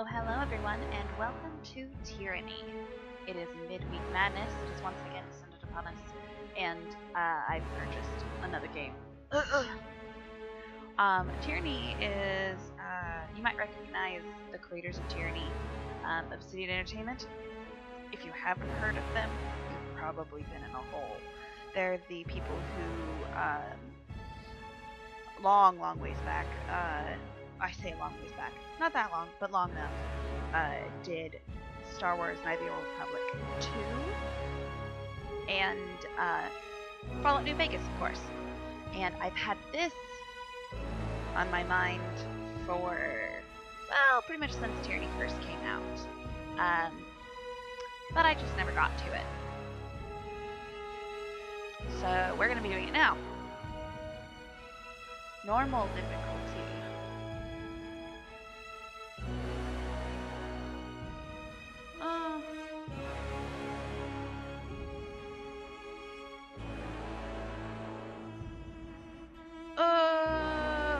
Hello everyone, and welcome to Tyranny. It is midweek madness. It is once again descended upon us, and I've purchased another game. Tyranny is, you might recognize the creators of Tyranny, Obsidian Entertainment. If you haven't heard of them, you've probably been in a hole. They're the people who, long ways back, I say long ways back, not that long, but long enough, did Star Wars Knights of the Old Republic 2, and Fallout New Vegas, of course. And I've had this on my mind for, well, pretty much since Tyranny first came out. But I just never got to it. So we're going to be doing it now. Normal difficulty.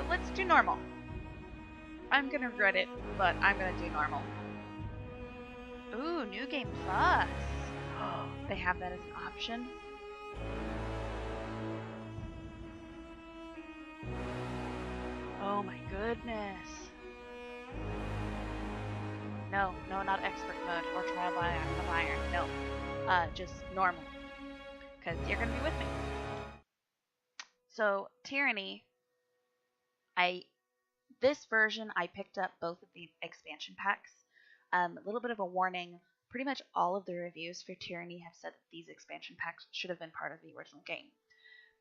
Let's do normal. I'm gonna regret it, but I'm gonna do normal. Ooh, New Game Plus. Oh, they have that as an option. Oh my goodness. No, not expert mode or trial by iron. No, just normal. Because you're gonna be with me. So, Tyranny, this version, I picked up both of the expansion packs. A little bit of a warning, pretty much all of the reviews for Tyranny have said that these expansion packs should have been part of the original game.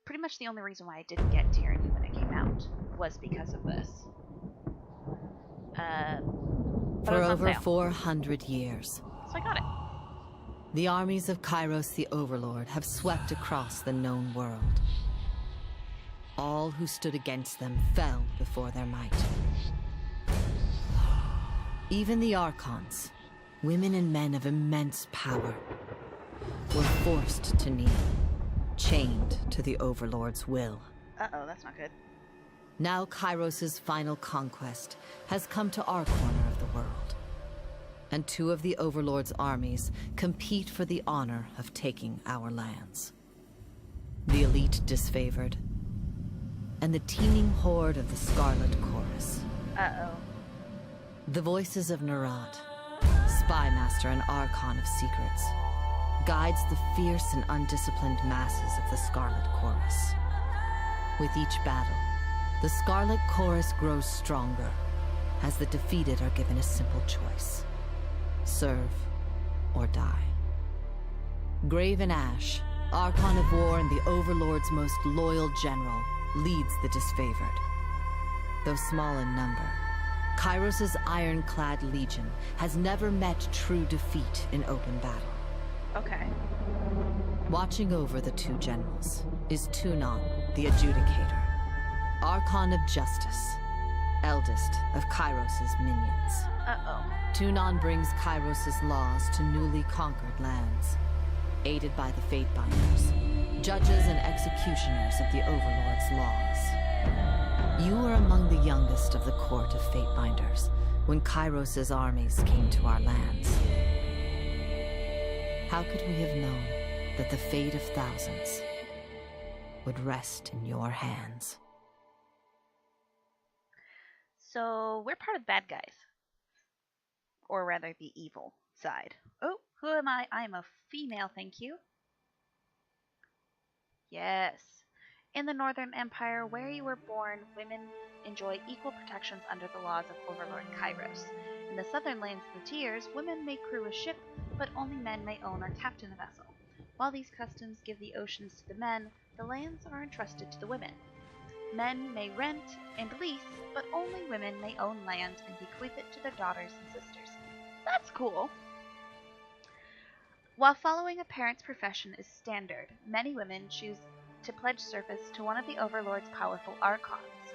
Pretty much the only reason why I didn't get Tyranny when it came out was because of this. For over 400 years. So I got it. The armies of Kairos the Overlord have swept across the known world. All who stood against them fell before their might. Even the Archons, women and men of immense power, were forced to kneel, chained to the Overlord's will. Uh-oh, that's not good. Now Kairos' final conquest has come to our corner of the world, and two of the Overlord's armies compete for the honor of taking our lands. The elite disfavored, and the teeming horde of the Scarlet Chorus. Uh-oh. The voices of Nerat, spy master and archon of secrets, guides the fierce and undisciplined masses of the Scarlet Chorus. With each battle, the Scarlet Chorus grows stronger, as the defeated are given a simple choice: serve or die. Graven Ash, Archon of War and the Overlord's most loyal general, leads the disfavored. Though small in number, Kairos' ironclad legion has never met true defeat in open battle. Okay. Watching over the two generals is Tunon, the Adjudicator, Archon of Justice, eldest of Kairos' minions. Uh-oh. Tunon brings Kairos' laws to newly conquered lands, aided by the Fatebinders, judges and executioners of the Overlord's laws. You were among the youngest of the court of Fatebinders when Kairos' armies came to our lands. How could we have known that the fate of thousands would rest in your hands? So, we're part of the bad guys. Or rather, the evil side. Oh, who am I? I am a female, thank you. Yes. In the Northern Empire, where you were born, women enjoy equal protections under the laws of Overlord Kairos. In the southern lands of the Tiers, women may crew a ship, but only men may own or captain a vessel. While these customs give the oceans to the men, the lands are entrusted to the women. Men may rent and lease, but only women may own land and bequeath it to their daughters and sisters. That's cool. While following a parent's profession is standard, many women choose to pledge service to one of the Overlord's powerful Archons.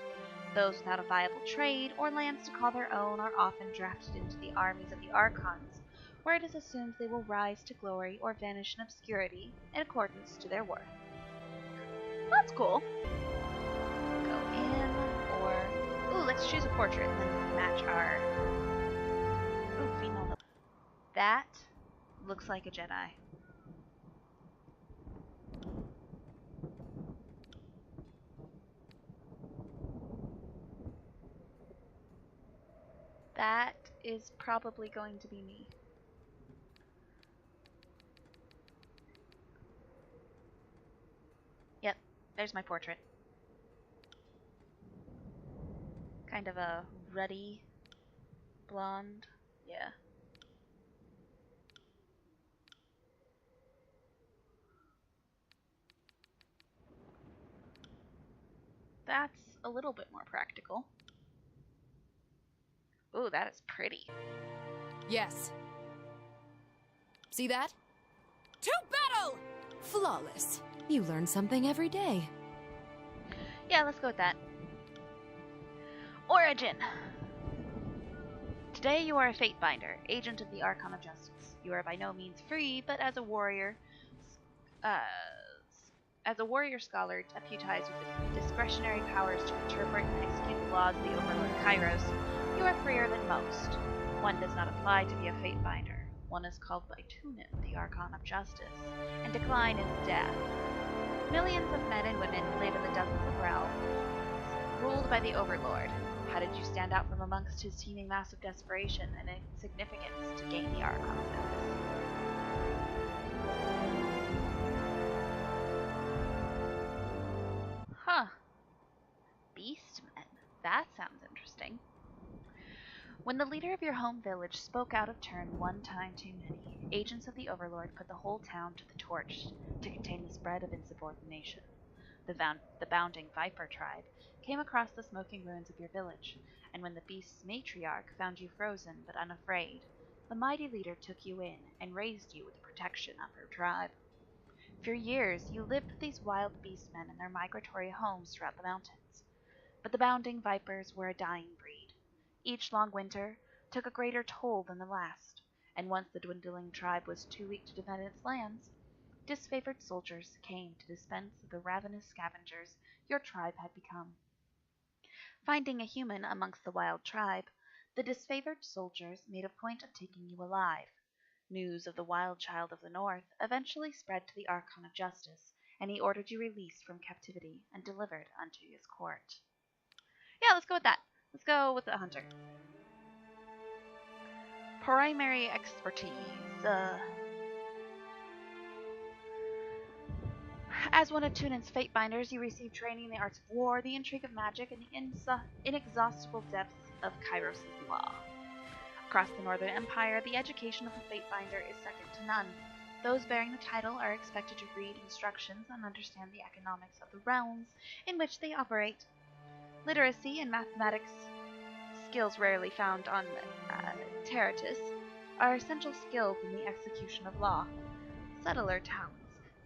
Those without a viable trade or lands to call their own are often drafted into the armies of the Archons, where it is assumed they will rise to glory or vanish in obscurity in accordance to their worth. That's cool. Go in, or... Ooh, let's choose a portrait and then match our That looks like a Jedi. That is probably going to be me. Yep, there's my portrait. Kind of a ruddy blonde. Yeah. That's a little bit more practical. Ooh, that is pretty. Yes. See that? To battle! Flawless. You learn something every day. Yeah, let's go with that. Origin. Today you are a Fatebinder, agent of the Archon of Justice. You are by no means free, but as a warrior scholar deputized with discretionary powers to interpret and execute the laws of the Overlord Kairos, you are freer than most. One does not apply to be a Fatebinder. One is called by Tunin, the Archon of Justice, and decline is death. Millions of men and women live in the dozens of realms ruled by the Overlord. How did you stand out from amongst his teeming mass of desperation and insignificance to gain the Archon's notice? Huh. Beastmen. That sounds interesting. When the leader of your home village spoke out of turn one time too many, agents of the Overlord put the whole town to the torch to contain the spread of insubordination. The Bounding Viper tribe came across the smoking ruins of your village, and when the beast's matriarch found you frozen but unafraid, the mighty leader took you in and raised you with the protection of her tribe. For years, you lived with these wild beastmen in their migratory homes throughout the mountains. But the Bounding Vipers were a dying breed. Each long winter took a greater toll than the last, and once the dwindling tribe was too weak to defend its lands, disfavored soldiers came to dispense of the ravenous scavengers your tribe had become. Finding a human amongst the wild tribe, the disfavored soldiers made a point of taking you alive. News of the wild child of the north eventually spread to the Archon of Justice, and he ordered you released from captivity and delivered unto his court. Yeah, let's go with that. Let's go with the hunter. Primary expertise. As one of Tunin's Fatebinders, you receive training in the arts of war, the intrigue of magic, and the inexhaustible depths of Kairos' law. Across the Northern Empire, the education of a Fatebinder is second to none. Those bearing the title are expected to read instructions and understand the economics of the realms in which they operate. Literacy and mathematics, skills rarely found on Terratus, are essential skills in the execution of law. Subtler talents,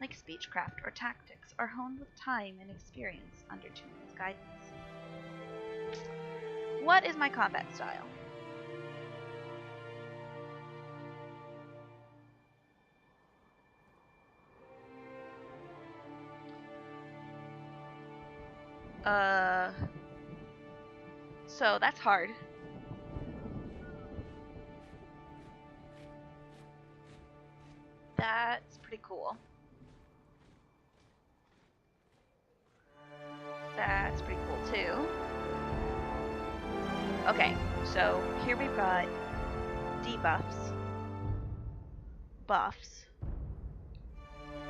like speechcraft or tactics, are honed with time and experience under Tunin's guidance. What is my combat style? So that's hard. That's pretty cool. That's pretty cool too. Okay, so here we've got debuffs, buffs,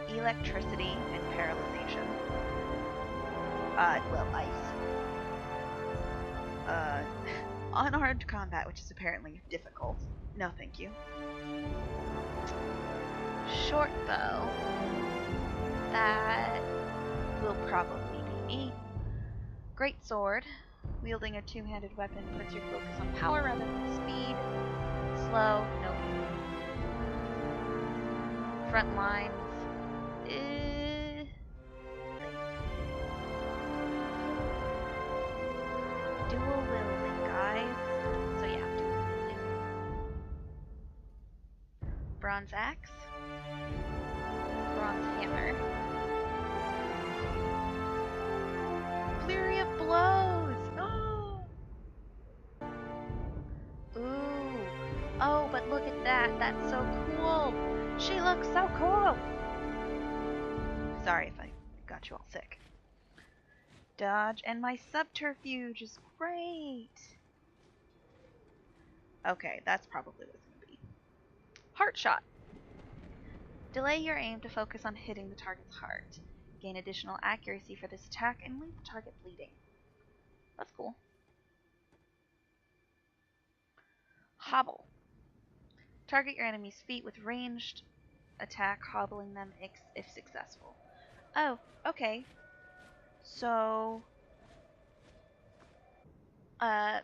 electricity and paralyzation. Ice. Unarmed combat, which is apparently difficult. No, thank you. Short bow. That will probably be me. Great sword. Wielding a two-handed weapon puts your focus on power rather than speed. Slow. Nope. Front lines. Dual wielding, guys. So yeah, dual wielding. Bronze axe. Bronze hammer. Flurry of blows! Oh! Ooh. Oh, but look at that. That's so cool. She looks so cool. Sorry if I got you all sick. Dodge, and my subterfuge is great. Okay, that's probably what it's going to be. Heart shot. Delay your aim to focus on hitting the target's heart. Gain additional accuracy for this attack and leave the target bleeding. That's cool. Hobble. Target your enemy's feet with ranged attack, hobbling them if successful. Oh, okay. So,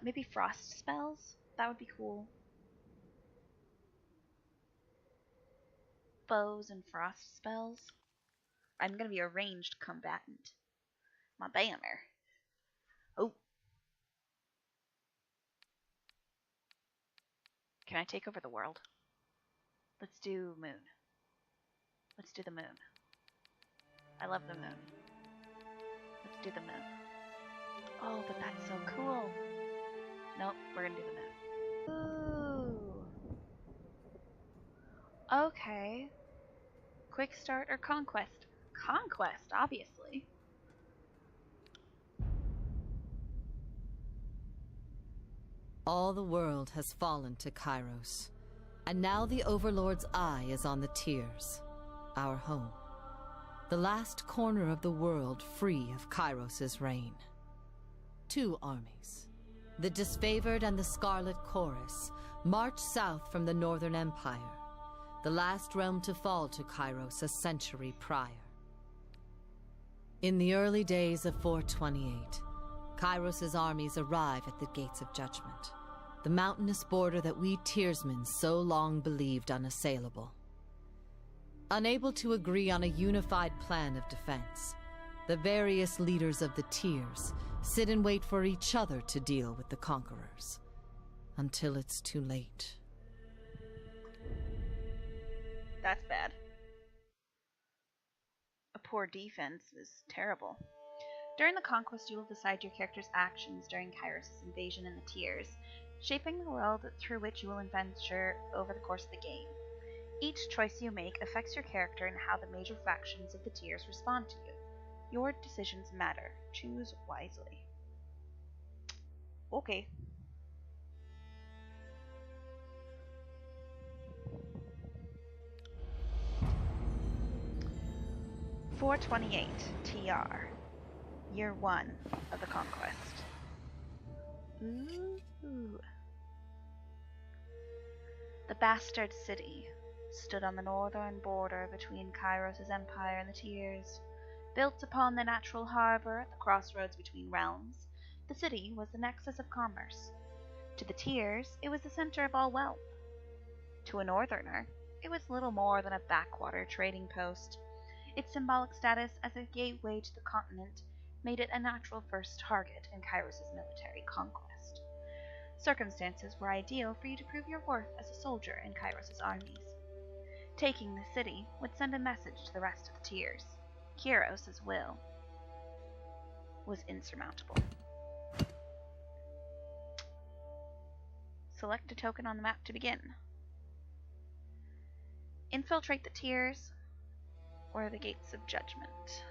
maybe frost spells? That would be cool. Bows and frost spells. I'm gonna be a ranged combatant. My banner. Oh. Can I take over the world? Let's do moon. Let's do the moon. I love the moon. Let's do the moon. Oh, but that's so cool. Nope, we're gonna do the moon. Ooh. Okay. Quick start or conquest? Conquest, obviously. All the world has fallen to Kairos, and now the Overlord's eye is on the Tears, our home. The last corner of the world free of Kairos' reign. 2 armies, the Disfavored and the Scarlet Chorus, march south from the Northern Empire, the last realm to fall to Kairos a century prior. In the early days of 428, Kairos' armies arrive at the Gates of Judgment, the mountainous border that we Tearsmen so long believed unassailable. Unable to agree on a unified plan of defense, the various leaders of the Tears sit and wait for each other to deal with the conquerors, until it's too late. That's bad. A poor defense is terrible. During the conquest, you will decide your character's actions during Kairos' invasion in the Tears, shaping the world through which you will adventure over the course of the game. Each choice you make affects your character and how the major factions of the Tears respond to you. Your decisions matter. Choose wisely. Okay. .428 TR. Year 1 of the conquest. Ooh. The Bastard City stood on the northern border between Kairos' empire and the Tears. Built upon the natural harbor at the crossroads between realms, the city was the nexus of commerce. To the Tears, it was the center of all wealth. To a northerner, it was little more than a backwater trading post. Its symbolic status as a gateway to the continent made it a natural first target in Kairos' military conquest. Circumstances were ideal for you to prove your worth as a soldier in Kairos' armies. Taking the city would send a message to the rest of the Tears. Kairos' will was insurmountable. Select a token on the map to begin. Infiltrate the Tears or the Gates of Judgment.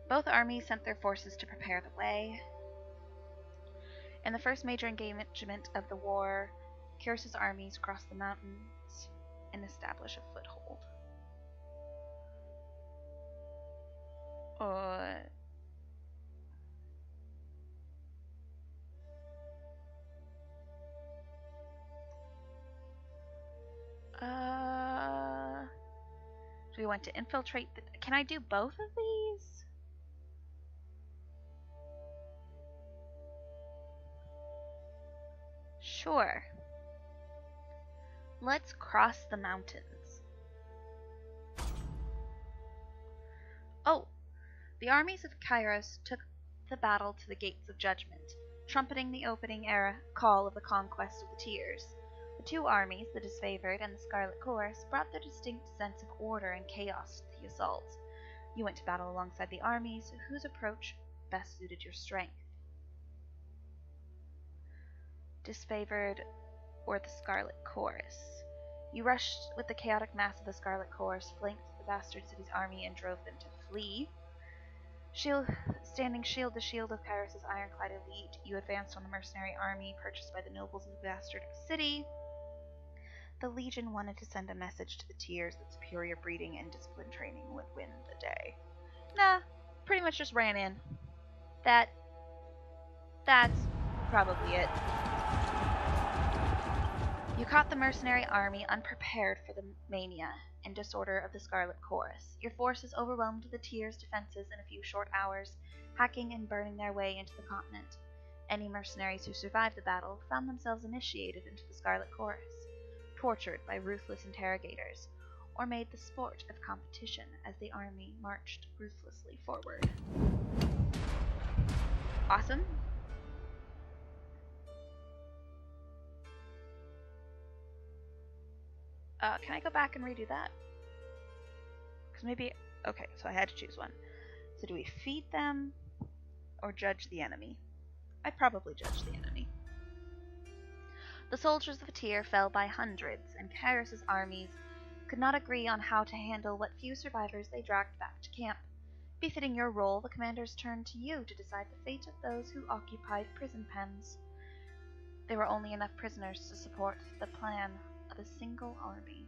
Both armies sent their forces to prepare the way. In the first major engagement of the war, Kairos' armies crossed the mountains and establish a foothold. Do we want to infiltrate the... Can I do both of these? Sure. Let's cross the mountains. Oh, the armies of Kairos took the battle to the Gates of Judgment, trumpeting the opening era call of the conquest of the Tears. The 2 armies, the Disfavored and the Scarlet Chorus, brought their distinct sense of order and chaos to the assault. You went to battle alongside the armies whose approach best suited your strength. Disfavored or the Scarlet Chorus. You rushed with the chaotic mass of the Scarlet Chorus, flanked the bastard city's army, and drove them to flee. Standing shield to shield with Kairos' ironclad elite, you advanced on the mercenary army purchased by the nobles of the bastard city. The Legion wanted to send a message to the Tiers that superior breeding and discipline training would win the day. Nah, pretty much just ran in. That's probably it. You caught the mercenary army unprepared for the mania and disorder of the Scarlet Chorus. Your forces overwhelmed the Tiers' defenses in a few short hours, hacking and burning their way into the continent. Any mercenaries who survived the battle found themselves initiated into the Scarlet Chorus, tortured by ruthless interrogators, or made the sport of competition as the army marched ruthlessly forward. Awesome. Can I go back and redo that? Because maybe... Okay, so I had to choose one. So do we feed them or judge the enemy? I'd probably judge the enemy. The soldiers of Tyr fell by hundreds, and Kairos' armies could not agree on how to handle what few survivors they dragged back to camp. Befitting your role, the commanders turned to you to decide the fate of those who occupied prison pens. There were only enough prisoners to support the plan of a single army.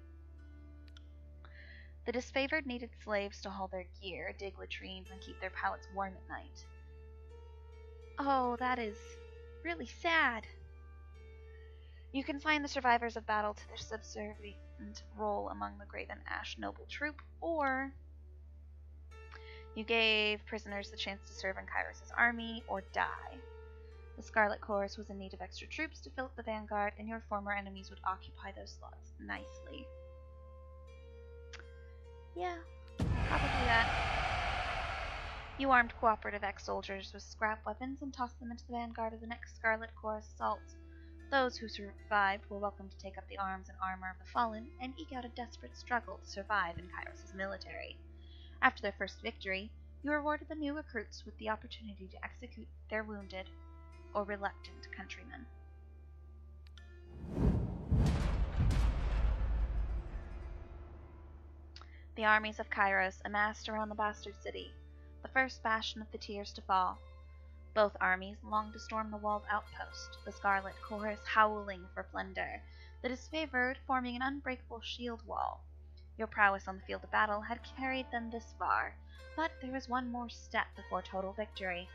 The disfavored needed slaves to haul their gear, dig latrines, and keep their pallets warm at night. Oh, that is really sad. You consign the survivors of battle to their subservient role among the Graven Ash noble troop, or you gave prisoners the chance to serve in Kairos' army or die. The Scarlet Chorus was in need of extra troops to fill up the vanguard, and your former enemies would occupy those slots nicely. Yeah, probably that. You armed cooperative ex-soldiers with scrap weapons and tossed them into the vanguard of the next Scarlet Chorus assault. Those who survived were welcome to take up the arms and armor of the fallen and eke out a desperate struggle to survive in Kairos' military. After their first victory, you rewarded the new recruits with the opportunity to execute their wounded or reluctant countrymen. The armies of Kairos amassed around the bastard city, the first bastion of the Tiers to fall. Both armies longed to storm the walled outpost, the Scarlet Chorus howling for plunder, the disfavored forming an unbreakable shield wall. Your prowess on the field of battle had carried them this far, but there was one more step before total victory.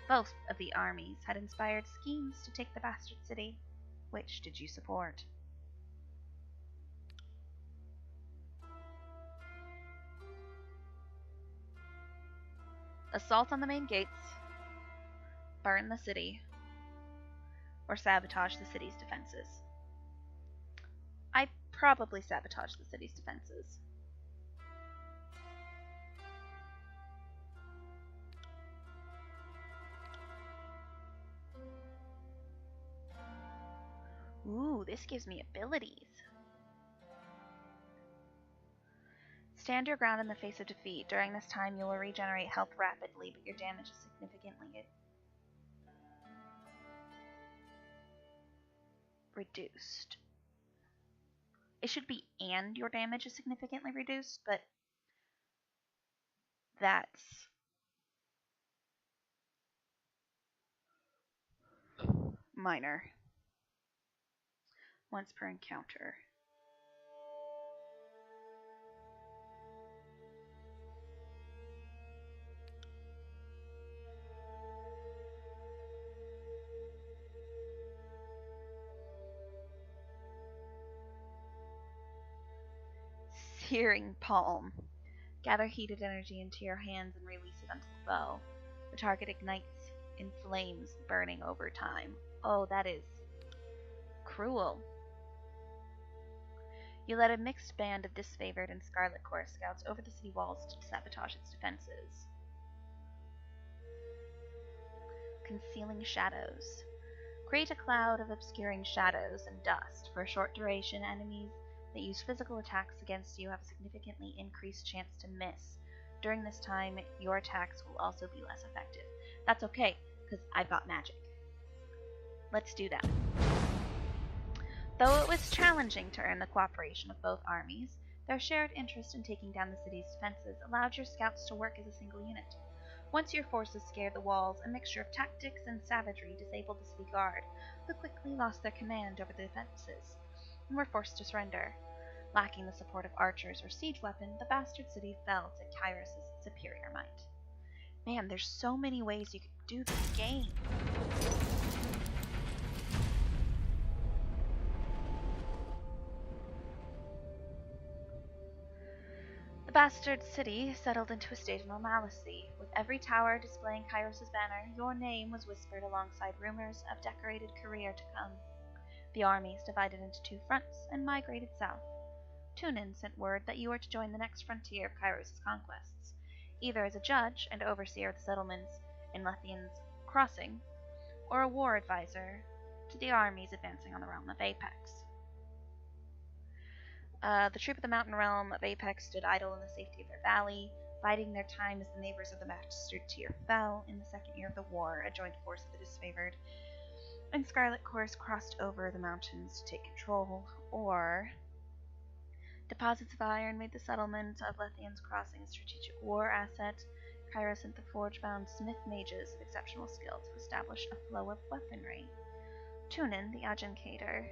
Both of the armies had inspired schemes to take the bastard city. Which did you support? Assault on the main gates, burn the city, or sabotage the city's defenses. I probably sabotage the city's defenses. Ooh, this gives me abilities. Stand your ground in the face of defeat. During this time, you will regenerate health rapidly, but your damage is significantly reduced. It should be and your damage is significantly reduced, but that's minor. Once per encounter. Searing Palm. Gather heated energy into your hands and release it onto the bow. The target ignites in flames, burning over time. Oh, that is cruel. You led a mixed band of disfavored and Scarlet Chorus scouts over the city walls to sabotage its defenses. Concealing shadows. Create a cloud of obscuring shadows and dust. For a short duration, enemies that use physical attacks against you have a significantly increased chance to miss. During this time, your attacks will also be less effective. That's okay, because I've got magic. Let's do that. Though it was challenging to earn the cooperation of both armies, their shared interest in taking down the city's defenses allowed your scouts to work as a single unit. Once your forces scared the walls, a mixture of tactics and savagery disabled the city guard, who quickly lost their command over the defenses and were forced to surrender. Lacking the support of archers or siege weapon, the bastard city fell to Kyros's superior might. Man, there's so many ways you could do this game. The bastard city settled into a state of normalcy. With every tower displaying Kyros's banner, your name was whispered alongside rumors of decorated career to come. The armies divided into two fronts and migrated south. Tunin sent word that you were to join the next frontier of Kyros's conquests, either as a judge and overseer of the settlements in Lethian's Crossing, or a war advisor to the armies advancing on the realm of Apex. The troop of the mountain realm of Apex stood idle in the safety of their valley, biding their time as the neighbors of the bastard tier fell. In the second year of the war, a joint force of the disfavored and Scarlet Chorus crossed over the mountains to take control, or deposits of iron made the settlement of Lethian's Crossing a strategic war asset. Kyros sent the forge-bound smith mages of exceptional skill to establish a flow of weaponry. Tunin, the adjudicator,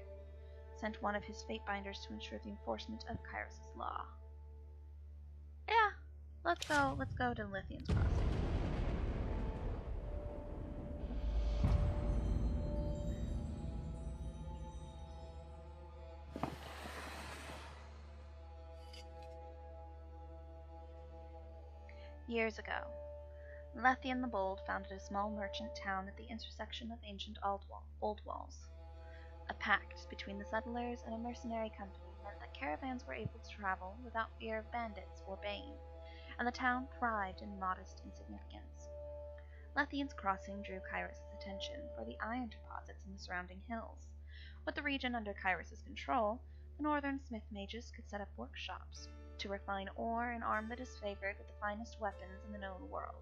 sent one of his Fatebinders to ensure the enforcement of Kyros's law. Yeah, let's go to Lithian's Crossing. Years ago, Lethian the Bold founded a small merchant town at the intersection of ancient old walls. A pact between the settlers and a mercenary company meant that caravans were able to travel without fear of bandits or bane, and the town thrived in modest insignificance. Lethian's Crossing drew Kyros's attention for the iron deposits in the surrounding hills. With the region under Kyros's control, the northern smith mages could set up workshops to refine ore and arm the disfavored with the finest weapons in the known world.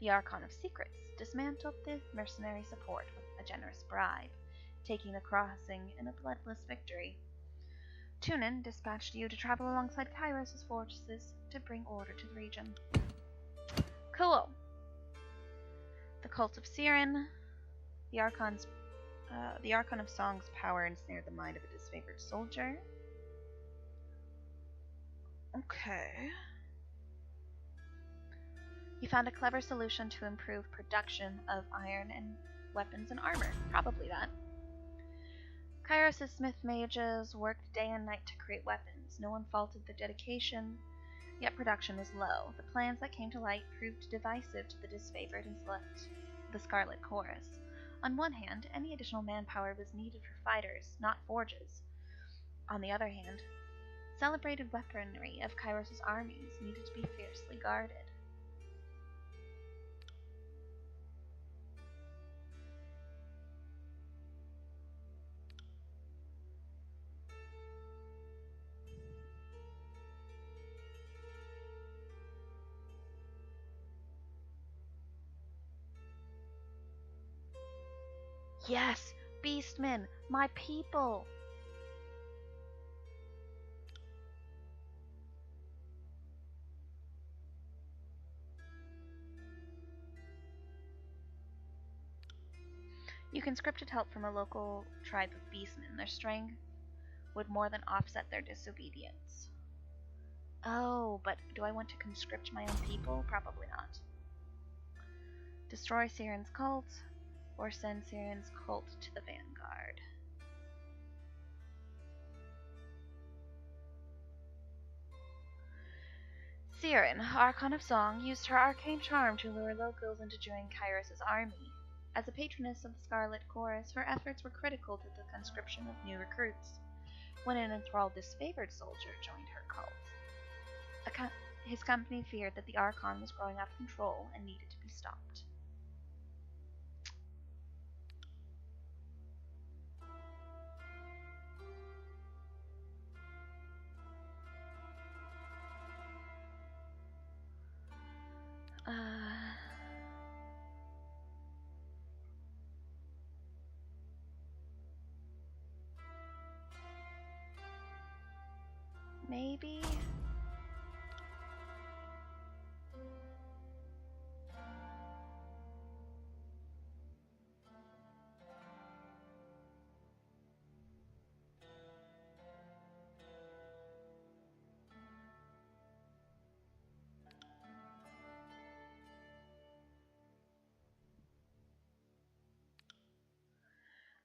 The Archon of Secrets dismantled the mercenary support with a generous bribe, taking the crossing in a bloodless victory. Tunin dispatched you to travel alongside Kyros's forces to bring order to the region. Cool. The Cult of Siren. The Archon of Song's power ensnared the mind of a disfavored soldier. Okay. You found a clever solution to improve production of iron and weapons and armor. Probably that. Kyros's smith mages worked day and night to create weapons. No one faulted their dedication, yet production was low. The plans that came to light proved divisive to the disfavored and the Scarlet Chorus. On one hand, any additional manpower was needed for fighters, not forges. On the other hand, celebrated weaponry of Kyros's armies needed to be fiercely guarded. Yes, beastmen, my people! You conscripted help from a local tribe of beastmen. Their strength would more than offset their disobedience. Oh, but do I want to conscript my own people? Probably not. Destroy Siren's cult, or send Siren's cult to the vanguard. Siren, Archon of Song, used her arcane charm to lure locals into joining Kyros's army. As a patroness of the Scarlet Chorus, her efforts were critical to the conscription of new recruits. When an enthralled disfavored soldier joined her cult, his company feared that the Archon was growing out of control and needed to be stopped. maybe?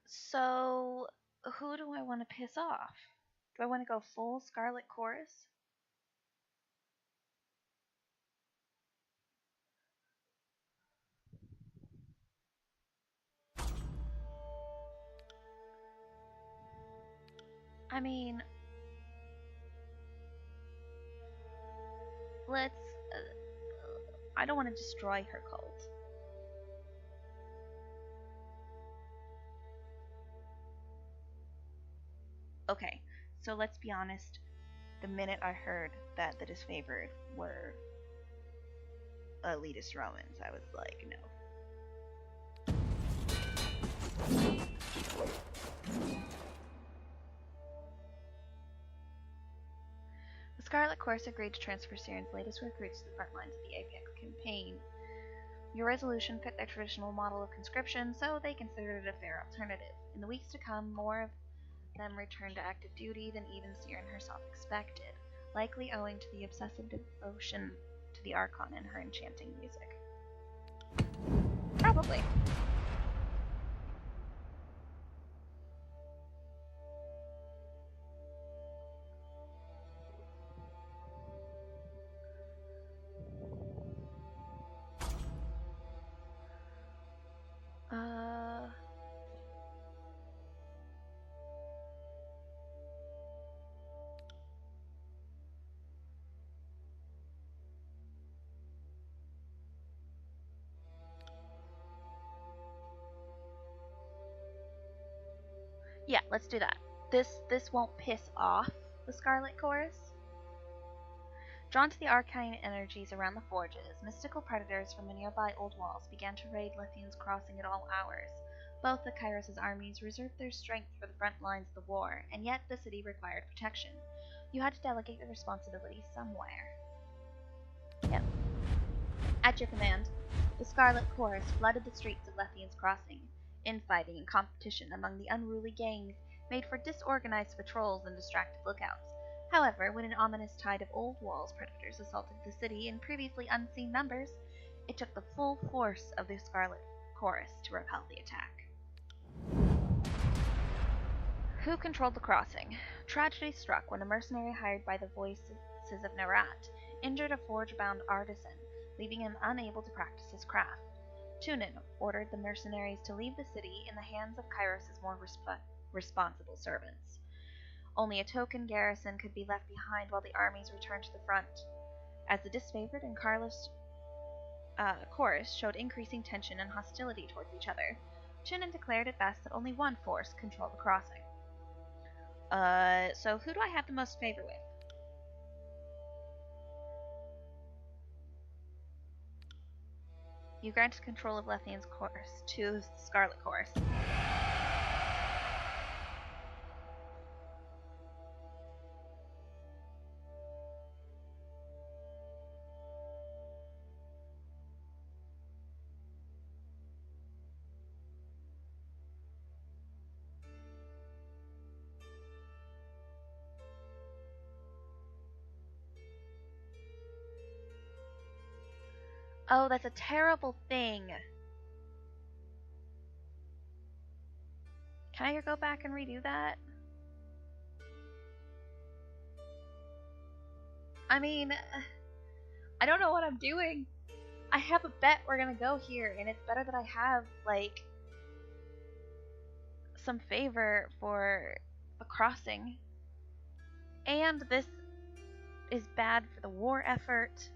So, who do I want to piss off? Do I want to go full Scarlet Chorus? I mean, let's... I don't want to destroy her cult. Okay, so let's be honest. The minute I heard that the disfavored were elitist Romans, I was like, no. The Scarlet Chorus agreed to transfer Syrian's latest recruits to the front lines of the Apex campaign. Your resolution fit their traditional model of conscription, so they considered it a fair alternative. In the weeks to come, more of them returned to active duty than even Syrian herself expected, likely owing to the obsessive devotion to the Archon and her enchanting music. Probably. Yeah, let's do that. This won't piss off the Scarlet Chorus. Drawn to the arcane energies around the forges, mystical predators from the nearby old walls began to raid Lithian's Crossing at all hours. Both the Kairos' armies reserved their strength for the front lines of the war, and yet the city required protection. You had to delegate the responsibility somewhere. Yep. At your command, the Scarlet Chorus flooded the streets of Lithian's Crossing. Infighting and competition among the unruly gangs made for disorganized patrols and distracted lookouts. However, when an ominous tide of old walls predators assaulted the city in previously unseen numbers, it took the full force of the Scarlet Chorus to repel the attack. Who controlled the crossing? Tragedy struck when a mercenary hired by the Voices of Nerat injured a forge-bound artisan, leaving him unable to practice his craft. Tunin ordered the mercenaries to leave the city in the hands of Kairos' more responsible servants. Only a token garrison could be left behind while the armies returned to the front. As the disfavored and Carlos chorus showed increasing tension and hostility towards each other, Tunin declared it best that only one force controlled the crossing. So who do I have the most favor with? You granted control of Lithian's Chorus to the Scarlet Chorus. Oh, that's a terrible thing. Can I go back and redo that? I mean, I don't know what I'm doing. I have a bet we're gonna go here, and it's better that I have, like, some favor for the crossing. And this is bad for the war effort.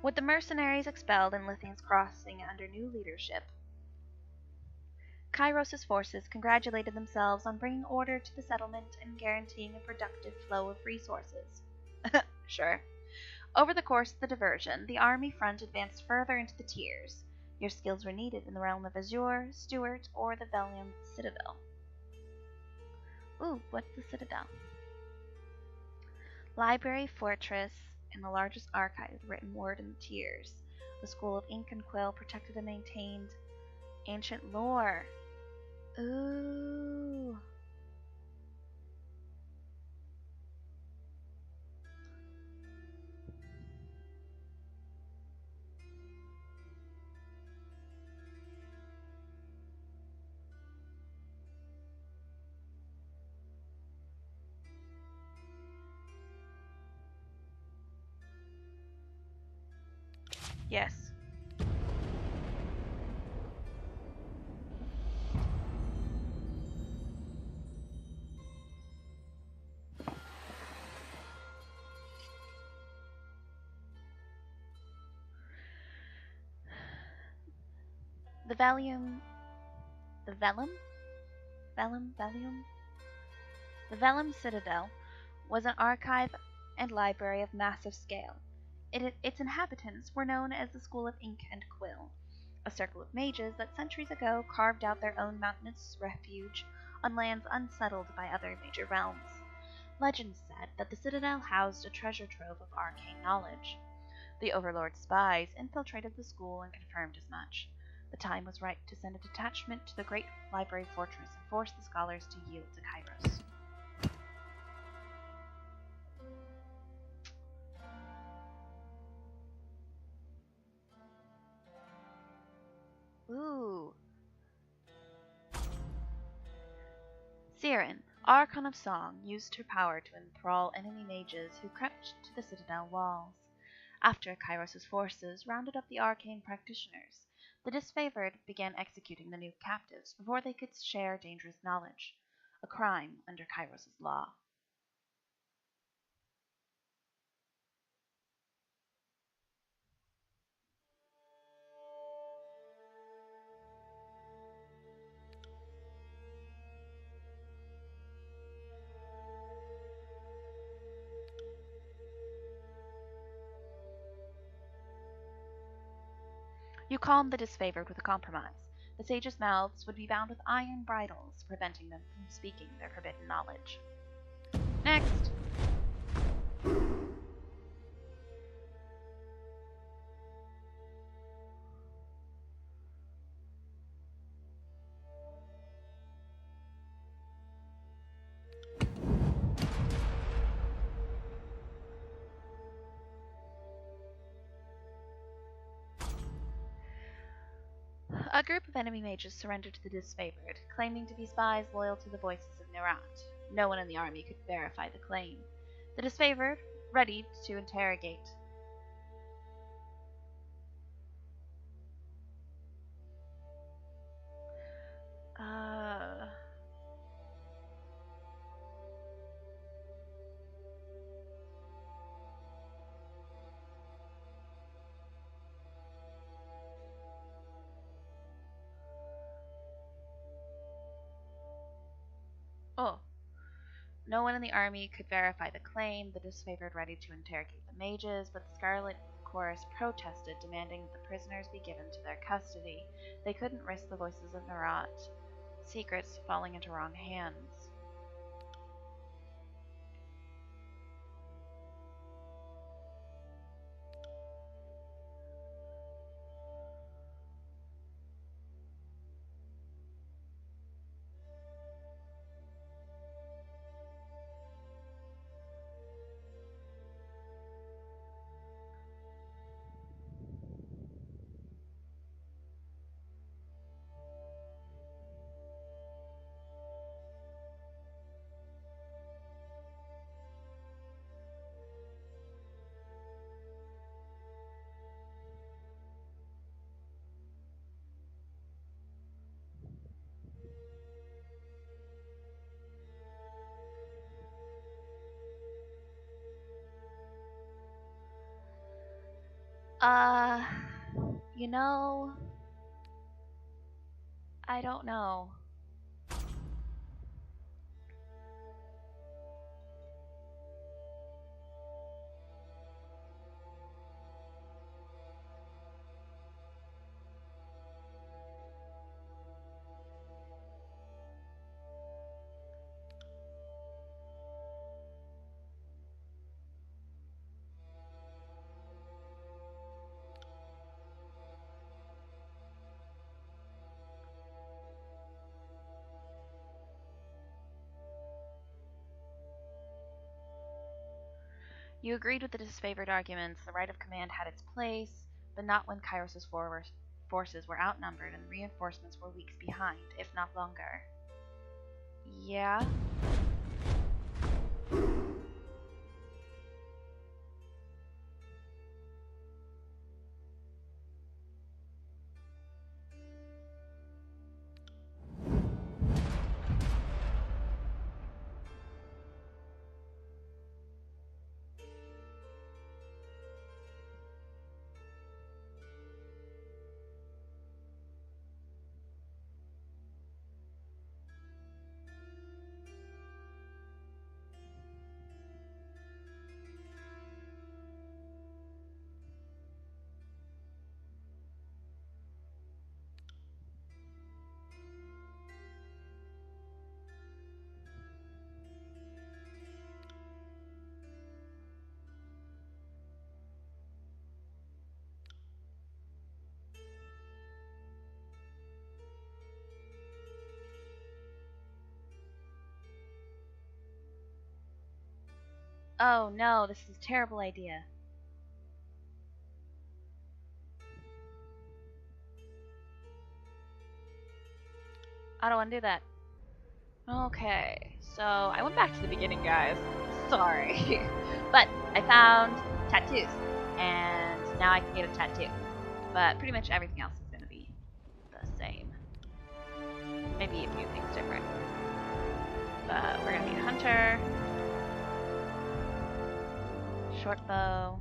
With the mercenaries expelled in Lithian's Crossing under new leadership, Kairos' forces congratulated themselves on bringing order to the settlement and guaranteeing a productive flow of resources. Sure. Over the course of the diversion, the army front advanced further into the tiers. Your skills were needed in the realm of Azure, Stuart, or the Valium Citadel. Ooh, what's the Citadel? Library, fortress, and the largest archive written word in the tiers. The School of Ink and Quill protected and maintained ancient lore. Ooh. Yes. The Valium. The Vellum? Vellum? The Vellum Citadel was an archive and library of massive scale. Its inhabitants were known as the School of Ink and Quill, a circle of mages that centuries ago carved out their own mountainous refuge on lands unsettled by other major realms. Legend said that the citadel housed a treasure trove of arcane knowledge. The Overlord's spies infiltrated the school and confirmed as much. The time was right to send a detachment to the great library fortress and force the scholars to yield to Kairos. Ooh. Siren, Archon of Song, used her power to enthrall enemy mages who crept to the citadel walls. After Kairos' forces rounded up the arcane practitioners, the disfavored began executing the new captives before they could share dangerous knowledge, a crime under Kairos' law. You calmed the disfavored with a compromise. The sages' mouths would be bound with iron bridles, preventing them from speaking their forbidden knowledge. Next! A group of enemy mages surrendered to the disfavored, claiming to be spies loyal to the voices of Nerat. No one in the army could verify the claim. The disfavored readied to interrogate. Uh... Oh. No one in the army could verify the claim. The disfavored readied to interrogate the mages, but the Scarlet Chorus protested, demanding that the prisoners be given to their custody. They couldn't risk the voices of Nerat, secrets falling into wrong hands. Uh, you know, I don't know. You agreed with the disfavored arguments. The right of command had its place, but not when Kairos' forces were outnumbered and reinforcements were weeks behind, if not longer. Yeah? Oh no, this is a terrible idea. I don't want to do that. Okay, so I went back to the beginning, guys. Sorry. But I found tattoos, and now I can get a tattoo. But pretty much everything else is going to be the same. Maybe a few things different. But we're going to be a hunter. Short bow.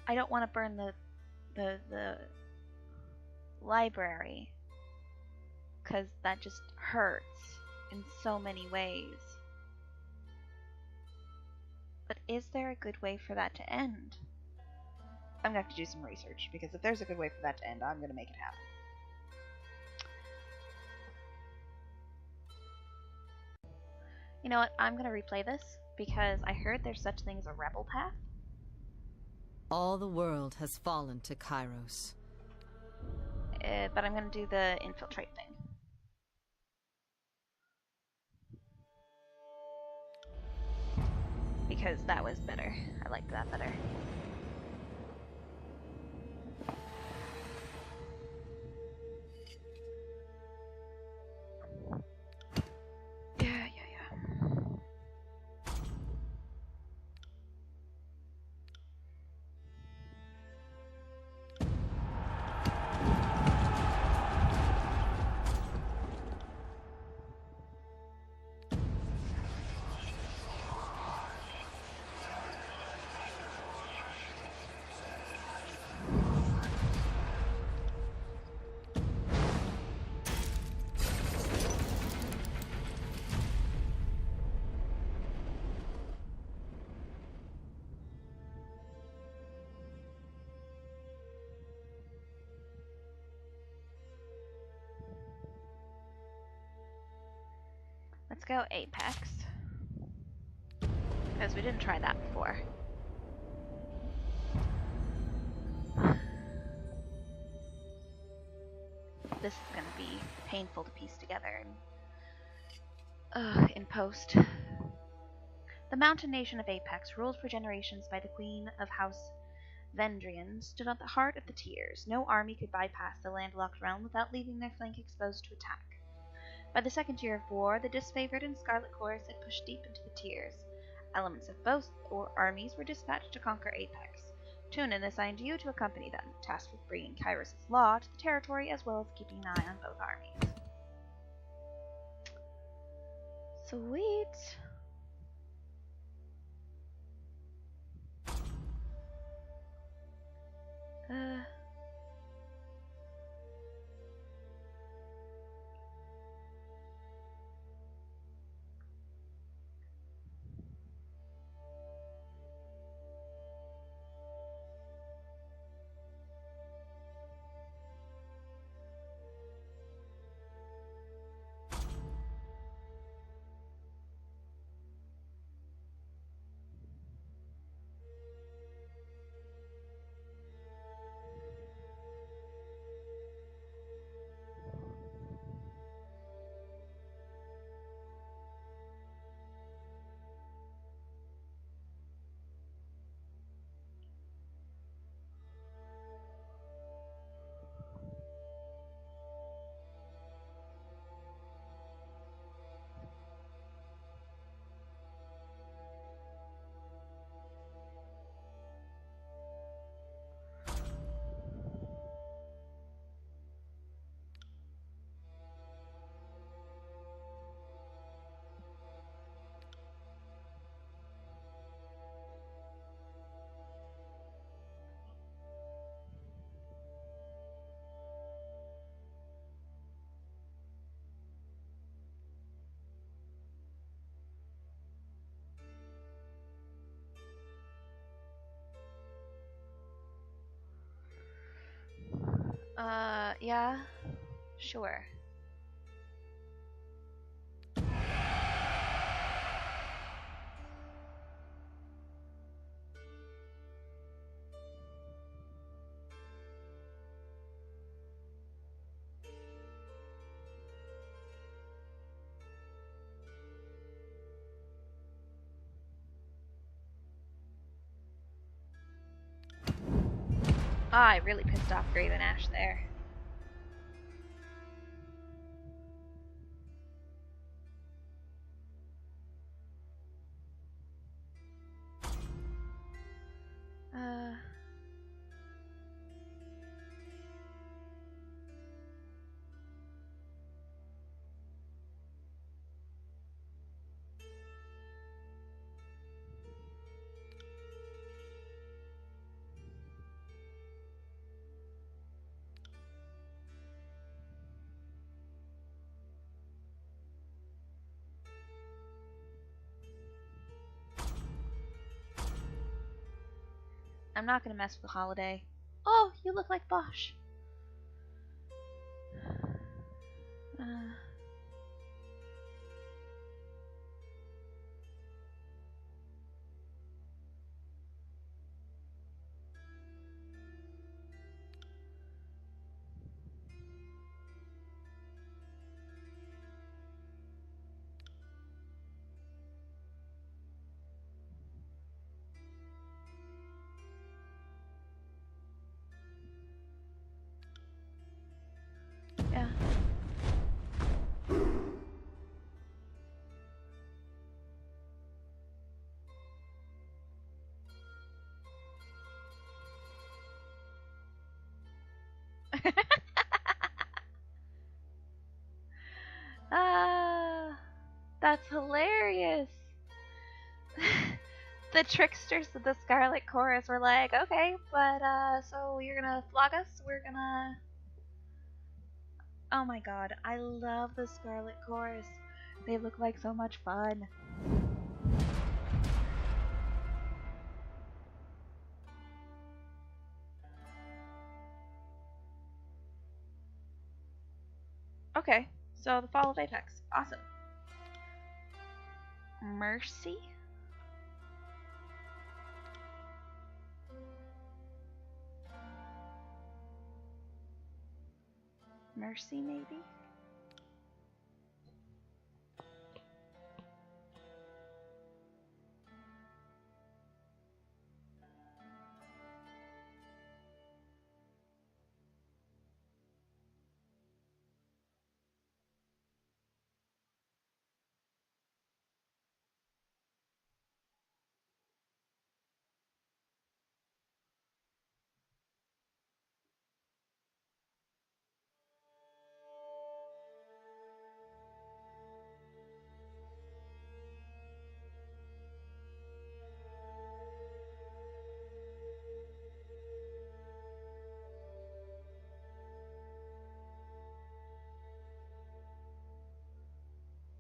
I don't want to burn the library, because that just hurts in so many ways. But is there a good way for that to end? I'm gonna have to do some research, because if there's a good way for that to end, I'm gonna make it happen. You know what? I'm gonna replay this, because I heard there's such thing as a rebel path. All the world has fallen to Kairos. But I'm gonna do the infiltrate thing. Because that was better. I liked that better. Yeah. Let's go Apex. Because we didn't try that before. This is going to be painful to piece together in post. The mountain nation of Apex, ruled for generations by the queen of House Vendrian, stood at the heart of the Tiers. No army could bypass the landlocked realm without leaving their flank exposed to attack. By the second year of war, the disfavored and Scarlet Chorus had pushed deep into the Tiers. Elements of both armies were dispatched to conquer Apex. Tunin assigned you to accompany them, tasked with bringing Kairos' law to the territory as well as keeping an eye on both armies. Sweet. Yeah. Sure. Ah, I really pissed off Graven Ash there. Uh... I'm not gonna mess with Holiday. Oh, you look like Bosch. Uh... Yeah. Ah, that's hilarious. The tricksters of the Scarlet Chorus were like, okay, but so you're gonna flog us? We're gonna. Oh my god, I love the Scarlet Chorus. They look like so much fun. Okay, so the Fall of Apex. Awesome. Mercy? Mercy, maybe?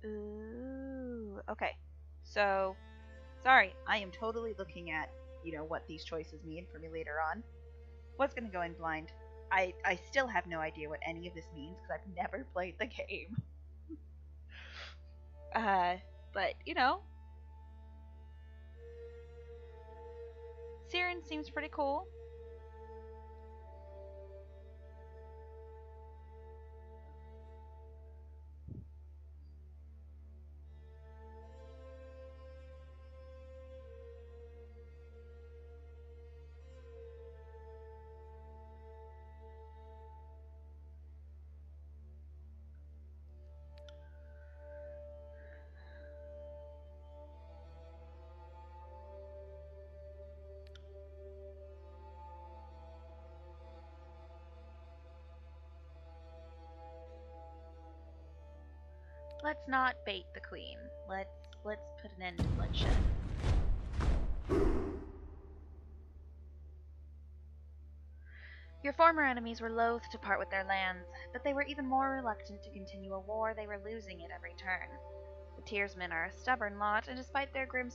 Ooh, okay. So, sorry, I am totally looking at, what these choices mean for me later on. Was gonna go in blind. I still have no idea what any of this means because I've never played the game. But, Siren seems pretty cool. Let's not bait the queen. Let's put an end to bloodshed. Your former enemies were loath to part with their lands, but they were even more reluctant to continue a war they were losing at every turn. The Tearsmen are a stubborn lot, and despite their grim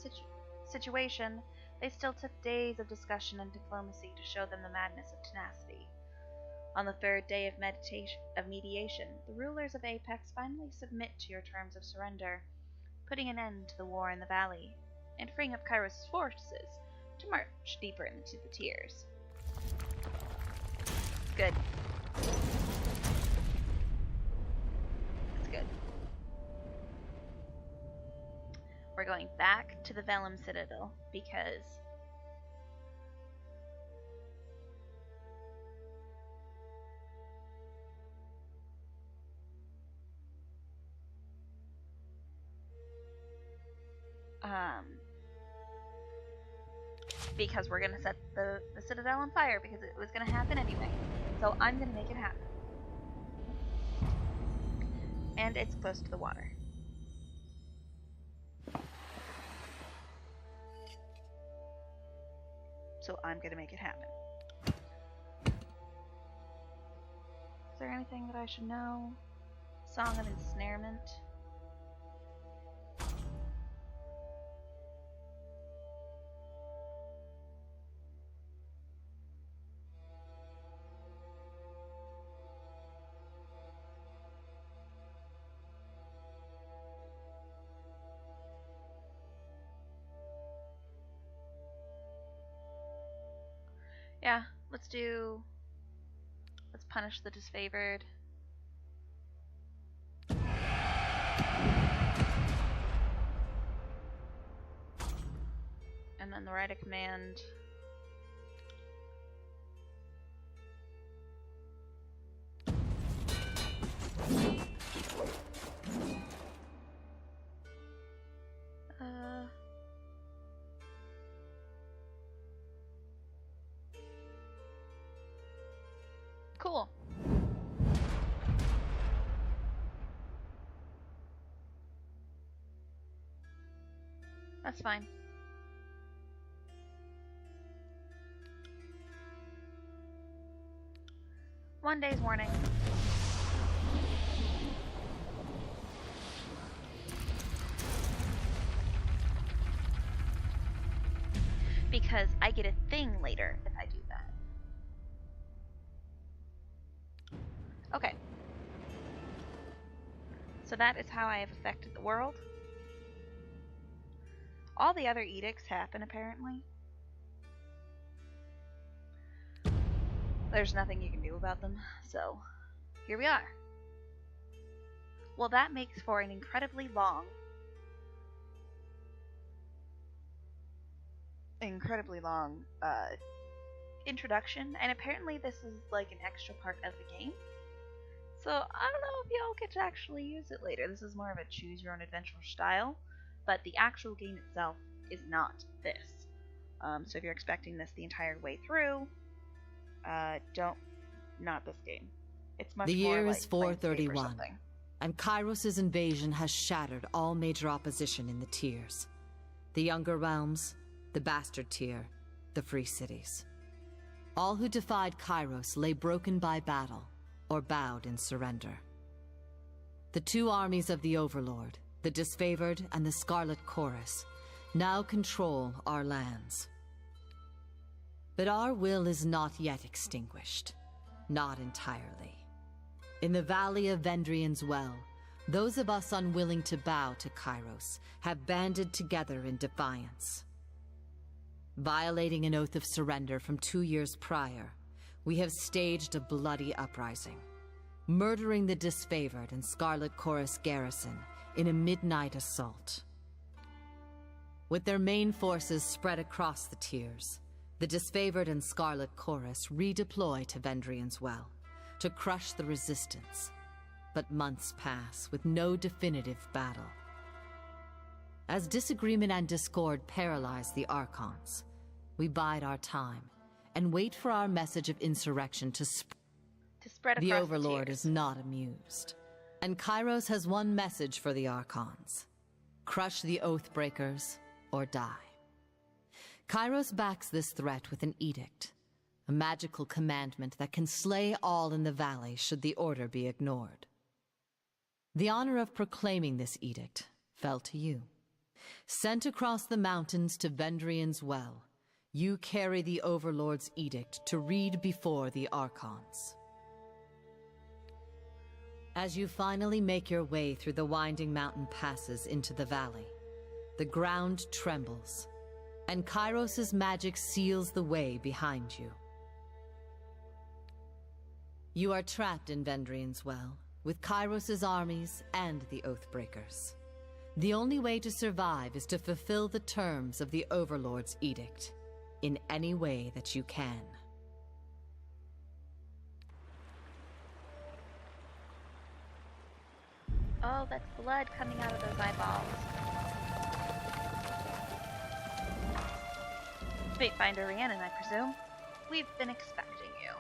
situation, they still took days of discussion and diplomacy to show them the madness of tenacity. On the third day of mediation, the rulers of Apex finally submit to your terms of surrender, putting an end to the war in the valley, and freeing up Kairos' forces to march deeper into the tiers. Good. That's good. We're going back to the Vellum Citadel because we're going to set the Citadel on fire because it was going to happen anyway. So I'm going to make it happen. And it's close to the water. So I'm going to make it happen. Is there anything that I should know? Song of Ensnarement. Yeah, let's punish the disfavored. And then the right of command. Cool. That's fine. One day's warning. Because I get a thing later if I do that. Okay. So that is how I have affected the world. All the other edicts happen, apparently. There's nothing you can do about them, so here we are. Well, that makes for an incredibly long introduction, and apparently this is like an extra part of the game. So I don't know if y'all get to actually use it later. This is more of a choose your own adventure style, but the actual game itself is not this. So if you're expecting this the entire way through, not this game. It's much more like the year is Planescape or 431, something. and Kairos' invasion has shattered all major opposition in the tiers. The Younger Realms, the Bastard Tier, the Free Cities. All who defied Kairos lay broken by battle, or bowed in surrender. The two armies of the Overlord, the Disfavored and the Scarlet Chorus, now control our lands. But our will is not yet extinguished. Not entirely. In the Valley of Vendrian's Well, those of us unwilling to bow to Kairos have banded together in defiance. Violating an oath of surrender from 2 years prior, we have staged a bloody uprising, murdering the Disfavored and Scarlet Chorus garrison in a midnight assault. With their main forces spread across the tiers, the Disfavored and Scarlet Chorus redeploy to Vendrian's Well to crush the resistance, but months pass with no definitive battle. As disagreement and discord paralyze the Archons, we bide our time and wait for our message of insurrection to spread across the Overlord tiers. is not amused, and Kairos has one message for the Archons: crush the Oathbreakers or die. Kairos backs this threat with an edict, a magical commandment that can slay all in the valley should the order be ignored. The honor of proclaiming this edict fell to you. Sent across the mountains to Vendrian's Well, you carry the Overlord's edict to read before the Archons. As you finally make your way through the winding mountain passes into the valley, the ground trembles, and Kairos' magic seals the way behind you. You are trapped in Vendrian's Well, with Kairos' armies and the Oathbreakers. The only way to survive is to fulfill the terms of the Overlord's edict, in any way that you can. Oh, that's blood coming out of those eyeballs. Fatebinder Rhiannon, I presume. We've been expecting you.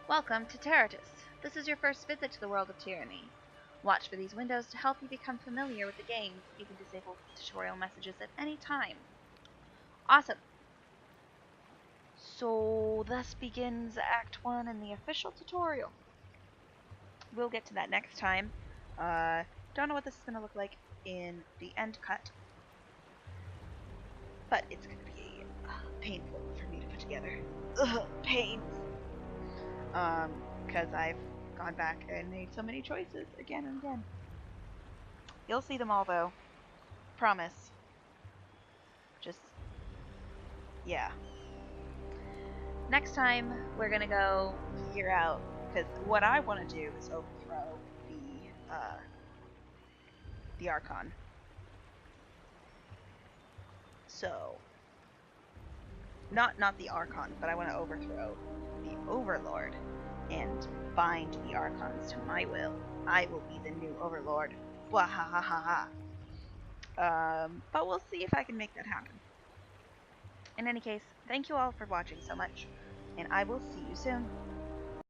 Welcome to Terratus. This is your first visit to the world of Tyranny. Watch for these windows to help you become familiar with the game. You can disable tutorial messages at any time. Awesome. So thus begins Act 1 in the official tutorial. We'll get to that next time. Don't know what this is going to look like in the end cut. But it's going to be painful for me to put together. Ugh, pains. Because I've gone back and made so many choices again and again. You'll see them all though. Promise. Just, yeah. Next time, we're going to go figure out, because what I want to do is overthrow the Archon. So, not the Archon, but I want to overthrow the Overlord and bind the Archons to my will. I will be the new Overlord. Wahahaha. But we'll see if I can make that happen. In any case, thank you all for watching so much, and I will see you soon.